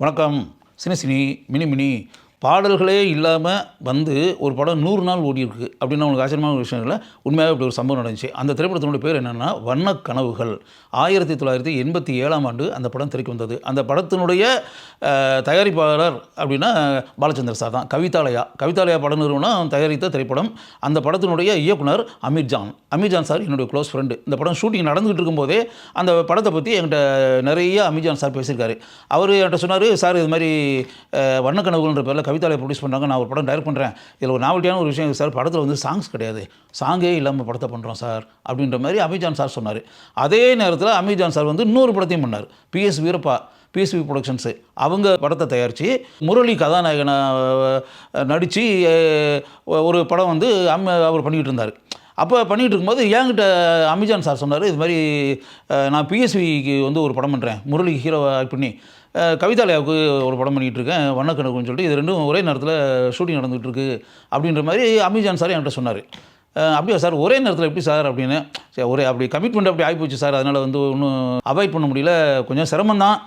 வணக்கம். Cine mini பாடல்களே இல்லாமல் வந்து ஒரு படம் 100 நாள் ஓடிருக்கு அப்படின்னா உங்களுக்கு ஆச்சரியமான ஒரு விஷயம் இல்லை. உண்மையாகவே இப்படி ஒரு சம்பவம் நடந்துச்சு. அந்த திரைப்படத்தினுடைய பேர் என்னென்னா வண்ணக்கனவுகள். 1987ஆம் ஆண்டு அந்த படம் திரைக்கு வந்தது. அந்த படத்தினுடைய தயாரிப்பாளர் அப்படின்னா பாலச்சந்தர் சார் தான். கவிதாலயா பட நிறுவனம் தயாரித்த திரைப்படம். அந்த படத்தினுடைய இயக்குனர் அமீர்ஜான் சார் என்னுடைய க்ளோஸ் ஃப்ரெண்டு. இந்த படம் ஷூட்டிங் நடந்துகிட்டு இருக்கும்போதே அந்த படத்தை பற்றி என்கிட்ட நிறைய அமீர்ஜான் சார் பேசியிருக்காரு. அவர் என்கிட்ட சொன்னார், சார் இது மாதிரி வண்ணக்கனவுகள்ன்ற பேரில் கவிதாலயா ப்ரொடியூஸ் பண்ணுறாங்க, நான் ஒரு படம் டைரக்ட் பண்ணுறேன், இதில் ஒரு நாவல்ட்டியான ஒரு விஷயம் சார், படத்தில் வந்து சாங்ஸ் கிடையாது, சாங்கே இல்லாமல் படத்தை பண்ணுறோம் சார் அப்படின்ற மாதிரி அமீர்ஜான் சார் சொன்னார். அதே நேரத்தில் அமீர்ஜான் சார் வந்து இன்னொரு படத்தையும் பண்ணார். பிஎஸ்வி ப்ரொடக்ஷன்ஸு அவங்க படத்தை தயாரித்து முரளி கதாநாயகனை நடித்து ஒரு படம் வந்து அவர் பண்ணிக்கிட்டு இருந்தார். அப்போ பண்ணிகிட்டு இருக்கும்போது என்கிட்ட அமீர்ஜான் சார் சொன்னார், இது மாதிரி நான் பிஎஸ்விக்கு வந்து ஒரு படம் பண்ணுறேன், முரளி ஹீரோ ஆக்ட் பண்ணி கவிதாலயாவுக்கு ஒரு படம் பண்ணிகிட்டு இருக்கேன் வண்ணக்கனவுன்னு சொல்லிட்டு, இது ரெண்டும் ஒரே நேரத்தில் ஷூட்டிங் நடந்துகிட்டு இருக்கு அப்படின்ற மாதிரி அமீர்ஜான் சார் என்கிட்ட சொன்னார். அப்படியா சார், ஒரே நேரத்தில் எப்படி சார் அப்படின்னு. சரி, அப்படி கமிட்மெண்ட் அப்படி ஆகிப்போச்சு சார், அதனால் வந்து ஒன்றும் அவாய்ட் பண்ண முடியல, கொஞ்சம் சிரமம்தான்.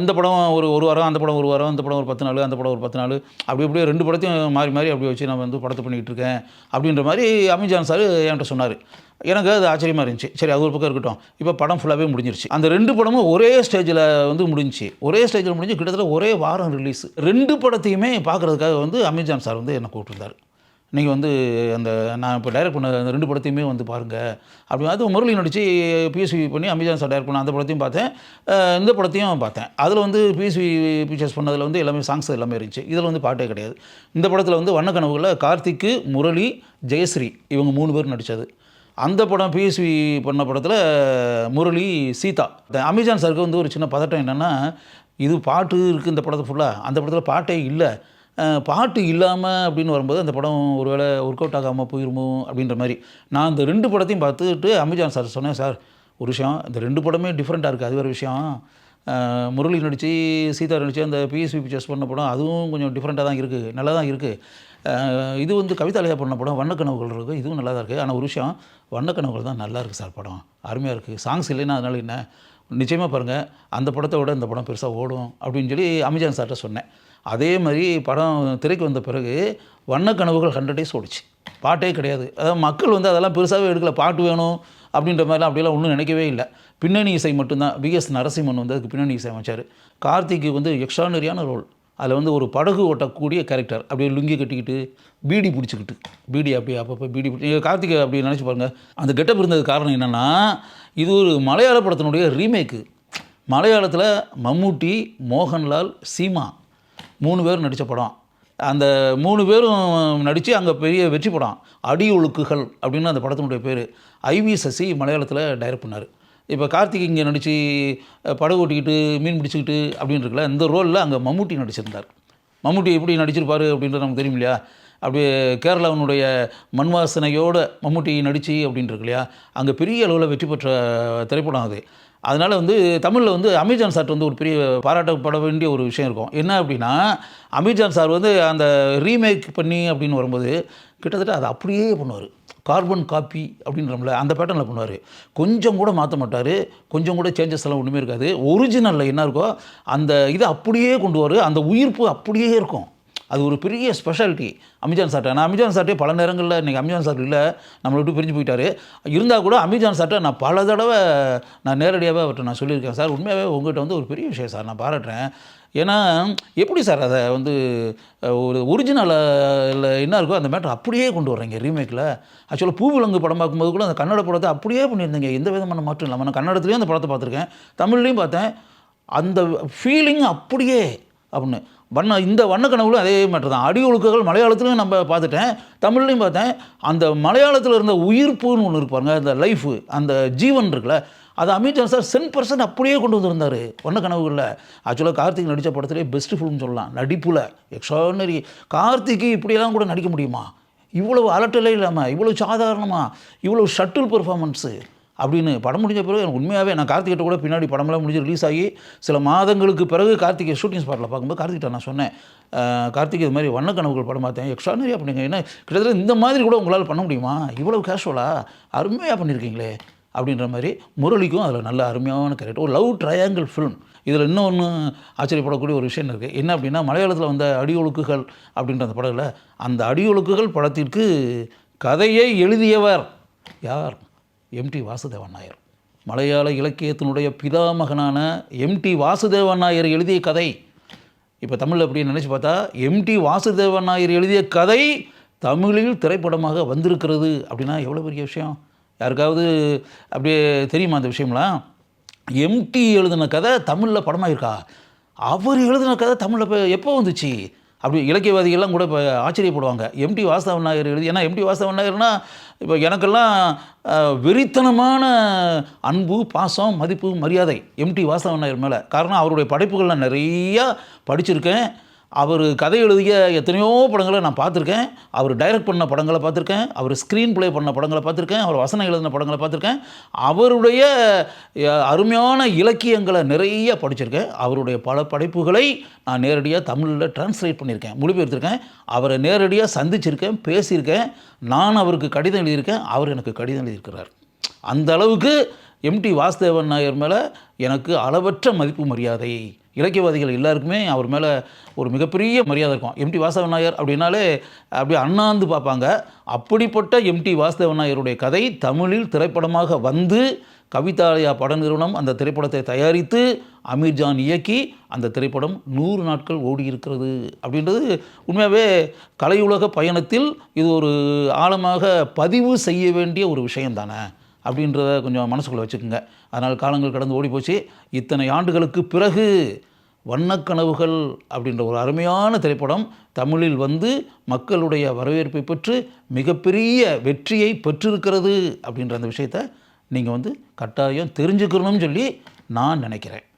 இந்த படம் ஒரு வாரம், அந்த படம் ஒரு வாரம், இந்த படம் ஒரு 10 நாள், அந்த படம் ஒரு 10 நாள், அப்படி அப்படியே 2 படத்தையும் மாறி அப்படி வச்சு நான் வந்து படத்தை பண்ணிகிட்டு இருக்கேன் அப்படின்ற மாதிரி அமீர்ஜான் சார் என்கிட்ட சொன்னார். எனக்கு அது ஆச்சரியமாக இருந்துச்சு. சரி, அது ஒரு பக்கம் இருக்கட்டும். இப்போ படம் ஃபுல்லாகவே முடிஞ்சிருச்சு. அந்த 2 படமும் ஒரே ஸ்டேஜில் வந்து முடிஞ்சு கிட்டத்தட்ட ஒரே வாரம் ரிலீஸ். 2 படத்தையுமே பார்க்குறதுக்காக வந்து அமீர்ஜான் சார் வந்து என்னை கூப்பிட்டுருந்தார். நீங்கள் வந்து அந்த நான் இப்போ டைரக்ட் பண்ண அந்த 2 படத்தையுமே வந்து பாருங்கள் அப்படி. அது முரளி நடித்து பிஎஸ்வி பண்ணி அமீர்ஜான் சார் டைரக்ட் பண்ண அந்த படத்தையும் பார்த்தேன், இந்த படத்தையும் பார்த்தேன். அதில் வந்து பிஎஸ்வி பிக்சர்ஸ் பண்ணதில் வந்து எல்லாமே சாங்ஸ் எல்லாமே இருந்துச்சு. இதில் வந்து பாட்டே கிடையாது. இந்த படத்தில் வந்து வண்ணக்கனவுகளில் கார்த்திக்கு, முரளி, ஜெயஸ்ரீ இவங்க 3 பேர் நடித்தது. அந்த படம் பிஎஸ்வி பண்ண படத்தில் முரளி, சீதா. அமீர்ஜான் சாருக்கு வந்து ஒரு சின்ன பதட்டம் என்னென்னா, இது பாட்டு இருக்குது இந்த படத்தை ஃபுல்லாக, அந்த படத்தில் பாட்டே இல்லை, பாட்டு இல்லாமல் அப்படின்னு வரும்போது அந்த படம் ஒரு வேளை ஒர்க் அவுட் ஆகாமல் போயிருமோ அப்படின்ற மாதிரி. நான் இந்த 2 படத்தையும் பார்த்துட்டு அமீர்ஜான் சார் சொன்னேன், சார் ஒரு விஷயம், இந்த 2 படமே டிஃப்ரெண்ட்டாக இருக்குது, அது வேறு விஷயம். முரளி நடித்து சீதா நடித்து அந்த பிஎஸ்வி பிக்சர்ஸ் பண்ண படம் அதுவும் கொஞ்சம் டிஃப்ரெண்ட்டாக தான் இருக்குது, நல்லா தான் இருக்குது. இது வந்து கவிதாலயா பண்ண படம் வண்ணக்கனவுகள் இருக்குது, இதுவும் நல்லா தான் இருக்குது. ஆனால் ஒரு விஷயம், வண்ணக்கனவுகள் தான் நல்லா இருக்குது சார், படம் அருமையாக இருக்குது, சாங்ஸ் இல்லைன்னா அதனால் என்ன, நிச்சயமாக பாருங்கள், அந்த படத்தை விட இந்த படம் பெருசாக ஓடும் அப்படின்னு சொல்லி அமீர்ஜான் சார்கிட்ட சொன்னேன். அதே மாதிரி படம் திரைக்கு வந்த பிறகு வண்ணக்கனவுகள் 100 days ஓடிச்சு, பாட்டே கிடையாது. அதாவது மக்கள் வந்து அதெல்லாம் பெருசாகவே எடுக்கல, பாட்டு வேணும் அப்படின்ற மாதிரிலாம் அப்படிலாம் ஒன்றும் நினைக்கவே இல்லை. பின்னணி இசை மட்டும்தான். விஎஸ் நரசிம்மன் வந்து அதுக்கு பின்னணி இசை அமைச்சார். கார்த்திக்கு வந்து எக்ஸ்ட்ரானரியான ரோல். அதில் வந்து ஒரு படகு ஓட்டக்கூடிய கேரக்டர், அப்படியே லுங்கி கட்டிக்கிட்டு பீடி பிடிச்சிக்கிட்டு, பீடி அப்படியே அப்பப்போ பீடி பிடிச்சி கார்த்திகை அப்படி நினச்சி பாருங்கள். அந்த கெட்டப் இருந்தது காரணம் என்னென்னா, இது ஒரு மலையாள படத்தினுடைய ரீமேக்கு. மலையாளத்தில் மம்முட்டி, மோகன்லால், சீமா 3 பேர் நடித்த படம். அந்த 3 பேரும் நடித்து அங்கே பெரிய வெற்றி படம். அடி ஒழுக்குகள் அப்படின்னு அந்த படத்தினுடைய பேர். ஐவி சசி மலையாளத்தில் டைரக்ட் பண்ணார். இப்போ கார்த்திக் இங்கே நடித்து படகு ஓட்டிக்கிட்டு மீன் பிடிச்சிக்கிட்டு அப்படின்னு இருக்குல்ல, இந்த ரோலில் அங்கே மம்முட்டி நடிச்சிருந்தார். மம்முட்டி எப்படி நடிச்சிருப்பார் அப்படின்றது நமக்கு தெரியும் இல்லையா. அப்படியே கேரளாவினுடைய மண்வாசனையோடு மம்முட்டி நடித்து அப்படின்னு இருக்கு இல்லையா, அங்கே பெரிய அளவில் வெற்றி பெற்ற திரைப்படம் அது. அதனால் வந்து தமிழில் வந்து அமீர்ஜான் சார் வந்து ஒரு பெரிய பாராட்டப்பட வேண்டிய ஒரு விஷயம் இருக்கும். என்ன அப்படின்னா, அமீர்ஜான் சார் வந்து அந்த ரீமேக் பண்ணி அப்படின்னு வரும்போது கிட்டத்தட்ட அதை அப்படியே பண்ணுவார். கார்பன் காப்பி அப்படின்றோம்ல, அந்த பேட்டர்னில் பண்ணுவார். கொஞ்சம் கூட மாற்ற மாட்டார், கொஞ்சம் கூட சேஞ்சஸ் எல்லாம் ஒன்றுமே இருக்காது. ஒரிஜினலில் என்ன இருக்கோ அந்த இதை அப்படியே கொண்டு வரும், அந்த உயிர்ப்பு அப்படியே இருக்கும். அது ஒரு பெரிய ஸ்பெஷாலிட்டி அமீர்ஜான் சார்ட்ட. நான் அமீர்ஜான் சார்ட்டே பல நேரங்களில், இன்றைக்கி அமீர்ஜான் சார் இல்லை, நம்மளை விட்டு பிரிஞ்சு போயிட்டார். இருந்தால் கூட அமீர்ஜான் சார்ட்ட நான் பல தடவை நான் நேரடியாகவே அவர்கிட்ட நான் சொல்லியிருக்கேன், சார் உண்மையாகவே உங்கள்கிட்ட வந்து ஒரு பெரிய விஷயம் சார், நான் பாராட்டுறேன். ஏன்னா எப்படி சார் அதை வந்து ஒரு ஒரிஜினலில் என்ன இருக்கோ அந்த மேட்டர் அப்படியே கொண்டு வர்றீங்க ரீமேக்கில். ஆக்சுவலாக பூவிலங்கு படம் பார்க்கும்போது கூட அந்த கன்னட படத்தை அப்படியே பண்ணியிருந்தீங்க, எந்த விதமான மாற்றம் இல்லாமல். நான் கன்னடத்துலேயும் அந்த படத்தை பார்த்துருக்கேன், தமிழ்லேயும் பார்த்தேன், அந்த ஃபீலிங் அப்படியே அப்படின்னு. இந்த வண்ணக்கனவுகளும் அதே மேட்டர் தான். அடி ஒழுக்குகள் மலையாளத்துலையும் நம்ம பார்த்துட்டேன், தமிழ்லையும் பார்த்தேன். அந்த மலையாளத்தில் இருந்த உயிர்ப்புன்னு ஒன்று இருப்பாருங்க, அந்த லைஃபு, அந்த ஜீவன் இருக்குல்ல, அது அமீர்ஜான் சார் 100% அப்படியே கொண்டு வந்திருந்தார் வண்ணக்கனவுகளில். ஆக்சுவலாக கார்த்திக் நடித்த படத்துலேயே பெஸ்ட் ஃபிலிம் சொல்லலாம். நடிப்பில் எக்ஸ்ட்ரானரி. கார்த்திக்கு இப்படியெல்லாம் கூட நடிக்க முடியுமா, இவ்வளவு அலட்டலே இல்லாமல், இவ்வளோ சாதாரணமாக, இவ்வளோ ஷட்டில் பெர்ஃபார்மன்ஸு அப்படின்னு. படம் முடிஞ்ச பிறகு எனக்கு உண்மையாகவே, நான் கார்த்திகிட்ட கூட பின்னாடி படமெல்லாம் முடிஞ்சு ரிலீஸ் ஆகி சில மாதங்களுக்கு பிறகு கார்த்திகை ஷூட்டிங் ஸ்பாட்டில் பார்க்கும்போது கார்த்திகிட்ட நான் சொன்னேன், கார்த்திக் இது மாதிரி வண்ணக்கனவுகள் படம் பார்த்தேன், எக்ஸ்ட்ரானரியாக பண்ணிங்க, ஏன்னா கிட்டத்தட்ட இந்த மாதிரி கூட உங்களால் பண்ண முடியுமா, இவ்வளோ கேஷுவலாக அருமையாக பண்ணியிருக்கீங்களே அப்படின்ற மாதிரி. முரளிக்கும் அதில் நல்ல அருமையான கேரக்டர். ஒரு லவ் ட்ரையாங்கிள் ஃபிலிம். இதில் இன்னொன்று ஆச்சரியப்படக்கூடிய ஒரு விஷயம் இருக்குது. என்ன அப்படின்னா, மலையாளத்தில் வந்த அடியொழுக்குகள் அப்படின்ற அந்த படத்தில், அந்த அடியொழுக்குகள் படத்திற்கு கதையை எழுதியவர் யார்? எம்டி வாசுதேவன் நாயர். மலையாள இலக்கியத்தினுடைய பிதாமகனான எம்டி வாசுதேவன் நாயர் எழுதிய கதை. இப்போ தமிழில் அப்படி நினச்சி பார்த்தா, எம்டி வாசுதேவன் நாயர் எழுதிய கதை தமிழில் திரைப்படமாக வந்திருக்கிறது அப்படின்னா எவ்வளோ பெரிய விஷயம். யாருக்காவது அப்படியே தெரியுமா அந்த விஷயம்லாம்? எம்டி எழுதின கதை தமிழில் படமாக இருக்கா? அவர் எழுதின கதை தமிழில் இப்போ எப்போ வந்துச்சு? அப்படி இலக்கியவாதிகள்லாம் கூட இப்போ ஆச்சரியப்படுவாங்க. எம்டி வாசுதேவன் நாயர் எழுதி, ஏன்னா எம்டி வாசுதேவன் நாயர்னால் இப்போ எனக்கெல்லாம் வெறித்தனமான அன்பு, பாசம், மதிப்பு, மரியாதை எம்டி வாசுதேவன் நாயர் மேலே. காரணம், அவருடைய படைப்புகள் நான் நிறையா படிச்சிருக்கேன். அவர் கதை எழுதிய எத்தனையோ படங்களை நான் பார்த்துருக்கேன். அவர் டைரக்ட் பண்ண படங்களை பார்த்துருக்கேன். அவர் ஸ்க்ரீன் ப்ளே பண்ண படங்களை பார்த்துருக்கேன். அவர் வசனம் எழுதின படங்களை பார்த்துருக்கேன். அவருடைய அருமையான இலக்கியங்களை நிறைய படிச்சிருக்கேன். அவருடைய பல படைப்புகளை நான் நேரடியாக தமிழில் டிரான்ஸ்லேட் பண்ணியிருக்கேன், மொழிபெயர்த்திருக்கேன். அவரை நேரடியாக சந்திச்சிருக்கேன், பேசியிருக்கேன். நான் அவருக்கு கடிதம் எழுதியிருக்கேன், அவர் எனக்கு கடிதம் எழுதியிருக்கிறார். அந்த அளவுக்கு எம்டி வாசுதேவன் நாயர் மேலே எனக்கு அளவற்ற மதிப்பு, மரியாதை. இலக்கியவாதிகள் எல்லாருக்குமே அவர் மேலே ஒரு மிகப்பெரிய மரியாதை இருக்கும். எம்டி வாசுதேவன் நாயர் அப்படின்னாலே அப்படியே அண்ணாந்து பார்ப்பாங்க. அப்படிப்பட்ட எம்டி வாசுதேவன் நாயருடைய கதை தமிழில் திரைப்படமாக வந்து, கவிதாலயா பட நிறுவனம் அந்த திரைப்படத்தை தயாரித்து, அமீர்ஜான் இயக்கி, அந்த திரைப்படம் 100 நாட்கள் ஓடியிருக்கிறது. அப்படின்றது உண்மையாகவே கலையுலக பயணத்தில் இது ஒரு ஆழமாக பதிவு செய்ய வேண்டிய ஒரு விஷயம் தானே அப்படின்றத கொஞ்சம் மனசுக்குள்ளே வச்சுக்கோங்க. அதனால் காலங்கள் கடந்து ஓடி போச்சு. இத்தனை ஆண்டுகளுக்கு பிறகு வண்ணக்கனவுகள் அப்படின்ற ஒரு அருமையான திரைப்படம் தமிழில் வந்து மக்களுடைய வரவேற்பை பெற்று மிகப்பெரிய வெற்றியை பெற்றிருக்கிறது அப்படின்ற அந்த விஷயத்தை நீங்கள் வந்து கட்டாயம் தெரிஞ்சுக்கணும்னு சொல்லி நான் நினைக்கிறேன்.